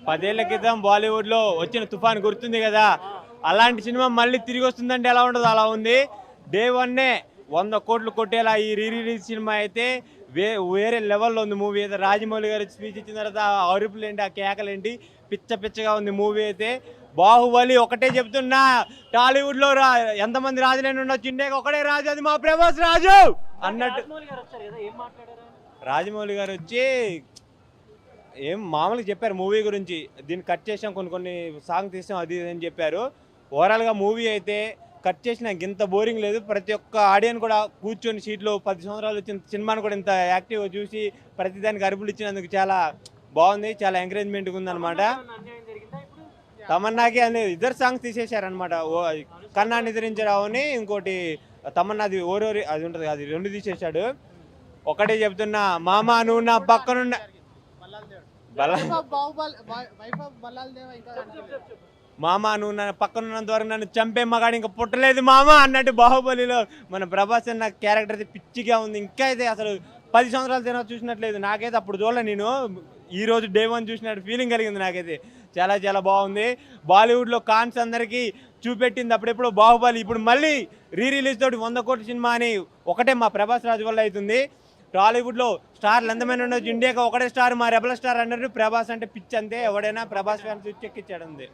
10 ఏళ్ల క్రితం బాలీవుడ్లో వచ్చిన తుఫాన్ గుర్తుంది కదా, అలాంటి సినిమా మళ్ళీ తిరిగి వస్తుందంటే ఎలా ఉండదు అలా ఉంది. డే వన్నే 100 కోట్లు కొట్టేలా ఈ రిలీజ్ సినిమా అయితే వేరే లెవెల్లో ఉంది మూవీ అయితే. రాజమౌళి గారు స్పీచ్ ఇచ్చిన తర్వాత ఆ అరుపులేంటి, ఆ కేకలేంటి, పిచ్చ పిచ్చగా ఉంది మూవీ అయితే. బాహుబలి ఒకటే చెప్తున్నా, టాలీవుడ్లో ఎంతమంది రాజులైన ఉండొచ్చు, ఇండియాకి ఒకటే రాజు, అది మా ప్రభాస్ రాజు అన్నట్టు. రాజమౌళి గారు వచ్చి ఏం మామూలుగా చెప్పారు మూవీ గురించి, దీన్ని కట్ చేసాం, కొన్ని సాంగ్ తీసాం, అది ఇది అని చెప్పారు. ఓవరాల్గా మూవీ అయితే కట్ చేసి నాకు ఇంత బోరింగ్ లేదు. ప్రతి ఒక్క ఆడియన్ కూడా కూర్చొని సీట్లో 10 సంవత్సరాలు వచ్చిన సినిమాను కూడా ఇంత యాక్టివ్గా చూసి ప్రతిదానికి అరుపులు ఇచ్చినందుకు చాలా బాగుంది, చాలా ఎంకరేజ్మెంట్గా ఉందన్నమాట. తమన్నాకి అనేది ఇద్దరు సాంగ్స్ తీసేశారనమాట. కన్నా నిద్రించరావు అని ఇంకోటి తమన్నాది ఓరోరి అది ఉంటుంది, అది 2 తీసేశాడు. ఒకటే చెప్తున్నా, మామ నువ్వు నా పక్కనున్న మామ నువ్వు నా పక్కనున్నంత వరకు నన్ను చంపే మగాడు ఇంకా పుట్టలేదు మామ అన్నట్టు బాహుబలిలో మన ప్రభాస్ అన్న క్యారెక్టర్ అయితే పిచ్చిగా ఉంది. ఇంకా అయితే అసలు 10 సంవత్సరాల తిన చూసినట్లేదు. నాకైతే అప్పుడు చూడలే, నేను ఈరోజు డే 1 చూసినట్టు ఫీలింగ్ కలిగింది నాకైతే. చాలా చాలా బాగుంది. బాలీవుడ్లో కాన్స్ అందరికీ చూపెట్టింది అప్పుడెప్పుడు బాహుబలి, ఇప్పుడు మళ్ళీ రిలీజ్ తోటి 100 కోట్ల సినిమా అని ఒకటే మా ప్రభాస్ రాజు వల్ల అవుతుంది. టాలీవుడ్లో స్టార్లు ఎంతమంది ఉండొచ్చు, ఇండియాకి ఒకటే స్టార్ మా రెబల్ స్టార్ అన్నారు. ప్రభాస్ అంటే పిచ్చి అంతే, ఎవడైనా ప్రభాస్ ఫ్యాన్స్ ఎక్కిచ్చాడు అంతే.